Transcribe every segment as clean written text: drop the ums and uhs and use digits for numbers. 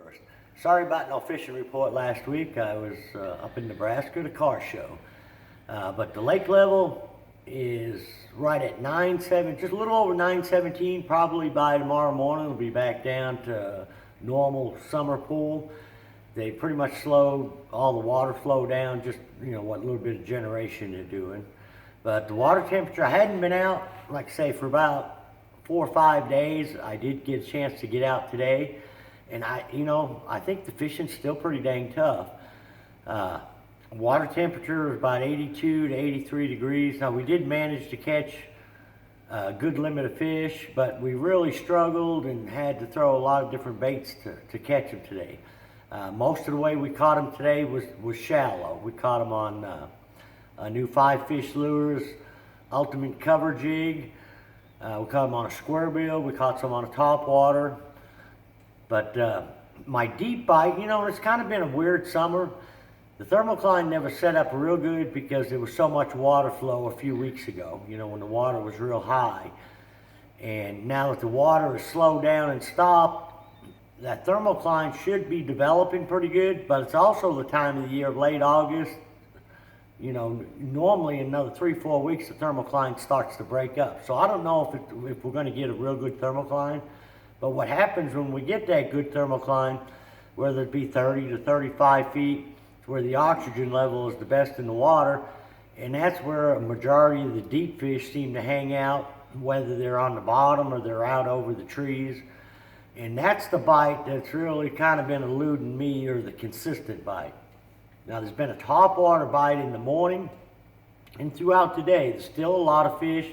First, sorry about no fishing report last week. I was up in Nebraska at a car show. But the lake level is right at 9.7, just a little over 917. Probably by tomorrow morning it'll be back down to normal summer pool. They pretty much slowed all the water flow down, just what little bit of generation they're doing. But the water temperature, I hadn't been out, like I say, for about 4 or 5 days. I did get a chance to get out today. And I think the fishing's still pretty dang tough. Water temperature is about 82 to 83 degrees. Now, we did manage to catch a good limit of fish, but we really struggled and had to throw a lot of different baits to catch them today. Most of the way we caught them today was shallow. We caught them on a new 5-fish lures, ultimate cover jig. We caught them on a square bill. We caught some on a top water. But my deep bite, it's kind of been a weird summer. The thermocline never set up real good because there was so much water flow a few weeks ago, when the water was real high. And now that the water has slowed down and stopped, that thermocline should be developing pretty good, but it's also the time of the year, late August. Normally in another 3-4 weeks, the thermocline starts to break up. So I don't know if we're going to get a real good thermocline. But what happens when we get that good thermocline, whether it be 30 to 35 feet, where the oxygen level is the best in the water, and that's where a majority of the deep fish seem to hang out, whether they're on the bottom or they're out over the trees. And that's the bite that's really kind of been eluding me, or the consistent bite. Now, there's been a topwater bite in the morning and throughout the day. There's still a lot of fish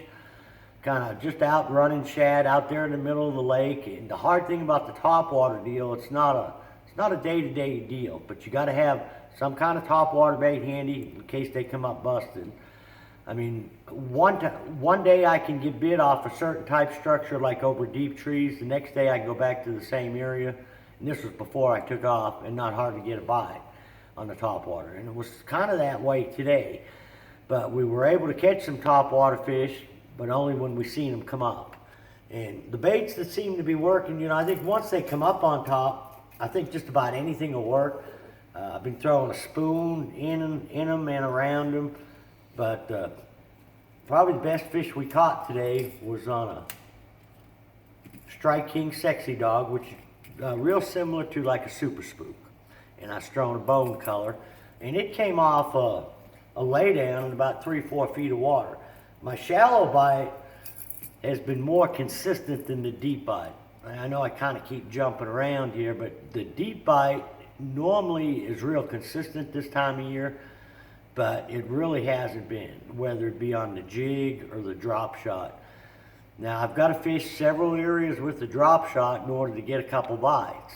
kind of just out running shad out there in the middle of the lake. And the hard thing about the topwater deal, it's not a day-to-day deal, but you got to have some kind of topwater bait handy in case they come up busted. I mean, one day I can get bit off a certain type structure, like over deep trees. The next day I can go back to the same area, and this was before I took off, and not hard to get a bite on the topwater. And it was kind of that way today. But we were able to catch some topwater fish, but only when we seen them come up. And the baits that seem to be working, I think once they come up on top, I think just about anything will work. I've been throwing a spoon in them and around them, but probably the best fish we caught today was on a Strike King Sexy Dog, which is real similar to like a super spook. And I was throwing a bone color, and it came off a laydown in about 3-4 feet of water. My shallow bite has been more consistent than the deep bite. I know I kind of keep jumping around here, but the deep bite normally is real consistent this time of year, but it really hasn't been, whether it be on the jig or the drop shot. Now, I've got to fish several areas with the drop shot in order to get a couple bites.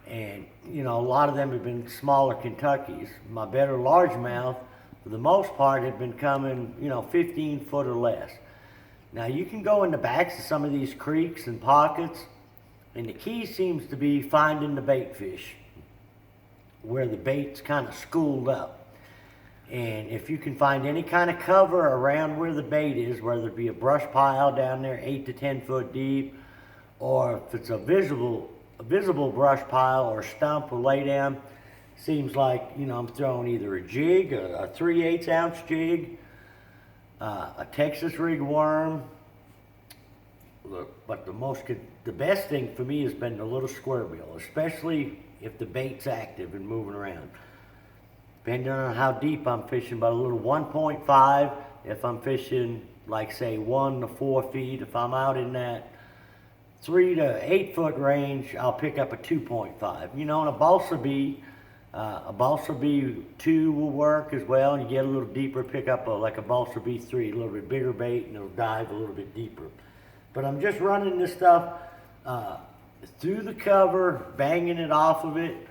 And, a lot of them have been smaller Kentuckys. My better largemouth, for the most part, have been coming, 15 foot or less. Now, you can go in the backs of some of these creeks and pockets, and the key seems to be finding the bait fish, where the bait's kind of schooled up. And if you can find any kind of cover around where the bait is, whether it be a brush pile down there 8 to 10 foot deep, or if it's a visible brush pile or stump or lay down, seems like, I'm throwing either a jig, a 3/8 ounce jig, a Texas rig worm. But the best thing for me has been the little square bill, especially if the bait's active and moving around. Depending on how deep I'm fishing, about a little 1.5. If I'm fishing, like say 1 to 4 feet, if I'm out in that 3 to 8 foot range, I'll pick up a 2.5. And a balsa bee 2 will work as well. And you get a little deeper, pick up like a balsa bee 3, a little bit bigger bait, and it'll dive a little bit deeper. But I'm just running this stuff through the cover, banging it off of it,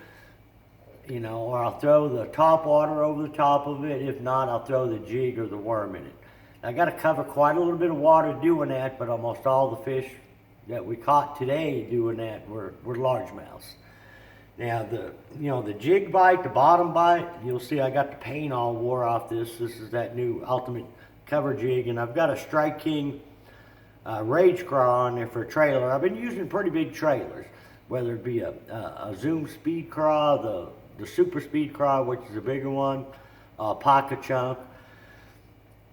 or I'll throw the top water over the top of it. If not, I'll throw the jig or the worm in it. I got to cover quite a little bit of water doing that, but almost all the fish that we caught today doing that were largemouths. Now, the jig bite, the bottom bite, you'll see I got the paint all wore off this. This is that new ultimate cover jig, and I've got a Strike King Rage Craw on there for a trailer. I've been using pretty big trailers, whether it be a Zoom speed craw, the super speed craw, which is a bigger one, pocket chunk.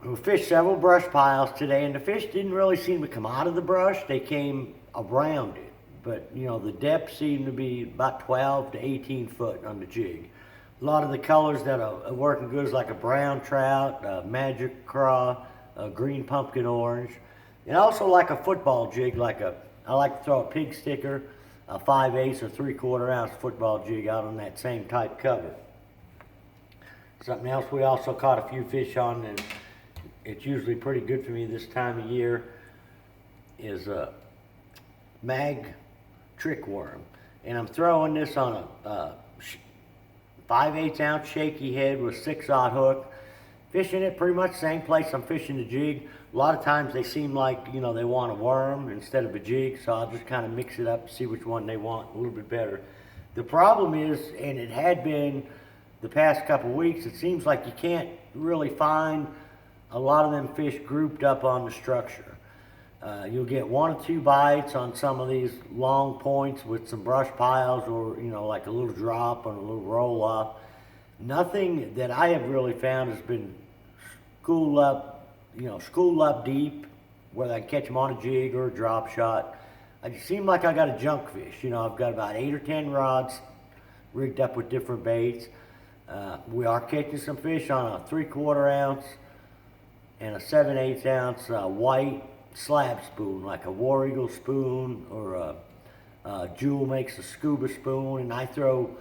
We fished several brush piles today, and the fish didn't really seem to come out of the brush. They came around it. But, you know, the depth seemed to be about 12 to 18 foot on the jig. A lot of the colors that are working good is like a brown trout, a magic craw, a green pumpkin orange. And also like a football jig, I like to throw a pig sticker, a 5/8 or 3/4 ounce football jig out on that same type cover. Something else we also caught a few fish on, and it's usually pretty good for me this time of year, is a mag trick worm. And I'm throwing this on a 5/8 ounce shaky head with 6/0 hook. Fishing it pretty much the same place I'm fishing the jig. A lot of times they seem like, you know, they want a worm instead of a jig, so I'll just kind of mix it up, see which one they want a little bit better. The problem is, and it had been the past couple weeks, it seems like you can't really find a lot of them fish grouped up on the structure. You'll get 1 or 2 bites on some of these long points with some brush piles, or, you know, like a little drop or a little roll off. Nothing that I have really found has been schooled up deep, whether I catch them on a jig or a drop shot. It seems like I got a junk fish. You know, I've got about 8 or 10 rods rigged up with different baits. We are catching some fish on a 3/4 ounce and a 7/8 ounce white slab spoon, like a War Eagle spoon, or Jewel makes a scuba spoon, and I throw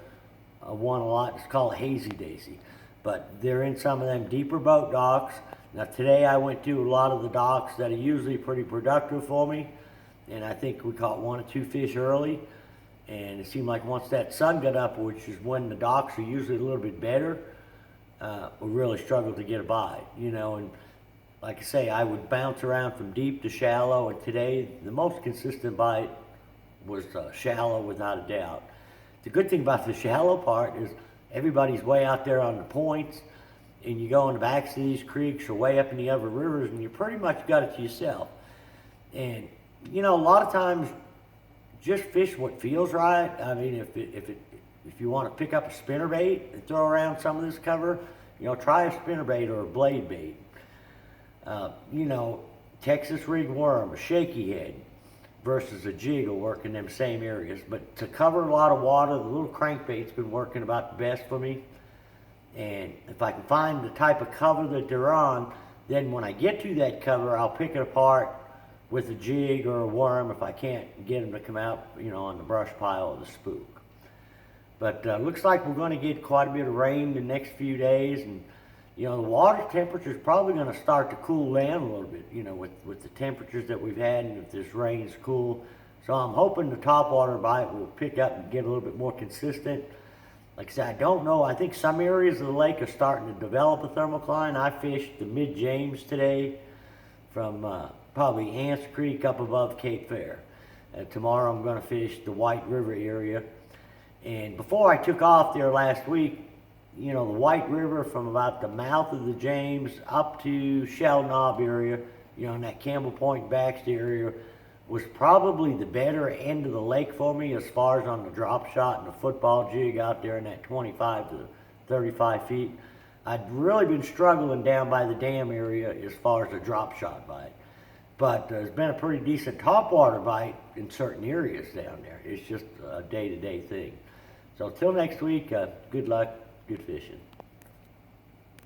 one a lot. It's called a Hazy Daisy, but they're in some of them deeper boat docks. Now today I went to a lot of the docks that are usually pretty productive for me, and I think we caught 1 or 2 fish early, and it seemed like once that sun got up, which is when the docks are usually a little bit better, we really struggled to get a bite, you know. And like I say, I would bounce around from deep to shallow, and today the most consistent bite was shallow, without a doubt. The good thing about the shallow part is everybody's way out there on the points, and you go in the backs of these creeks or way up in the other rivers, and you pretty much got it to yourself. And, you know, a lot of times, just fish what feels right. I mean, if you want to pick up a spinnerbait and throw around some of this cover, you know, try a spinnerbait or a blade bait. You know, Texas rig worm, a shaky head versus a jig will work in them same areas. But to cover a lot of water, the little crankbait's been working about the best for me. And if I can find the type of cover that they're on, then when I get to that cover, I'll pick it apart with a jig or a worm if I can't get them to come out, you know, on the brush pile or the spook. But looks like we're going to get quite a bit of rain the next few days, and you know, the water temperature is probably going to start to cool down a little bit, you know, with the temperatures that we've had, and if this rain's cool. So I'm hoping the topwater bite will pick up and get a little bit more consistent. Like I said, I don't know. I think some areas of the lake are starting to develop a thermocline. I fished the mid-James today from probably Ants Creek up above Cape Fair. Tomorrow I'm going to fish the White River area. And before I took off there last week, you know, the White River from about the mouth of the James up to Shell Knob area, you know, in that Campbell Point Baxter area, was probably the better end of the lake for me as far as on the drop shot and the football jig out there in that 25 to 35 feet. I'd really been struggling down by the dam area as far as the drop shot bite. But there's been a pretty decent topwater bite in certain areas down there. It's just a day-to-day thing. So till next week, good luck, good fishing.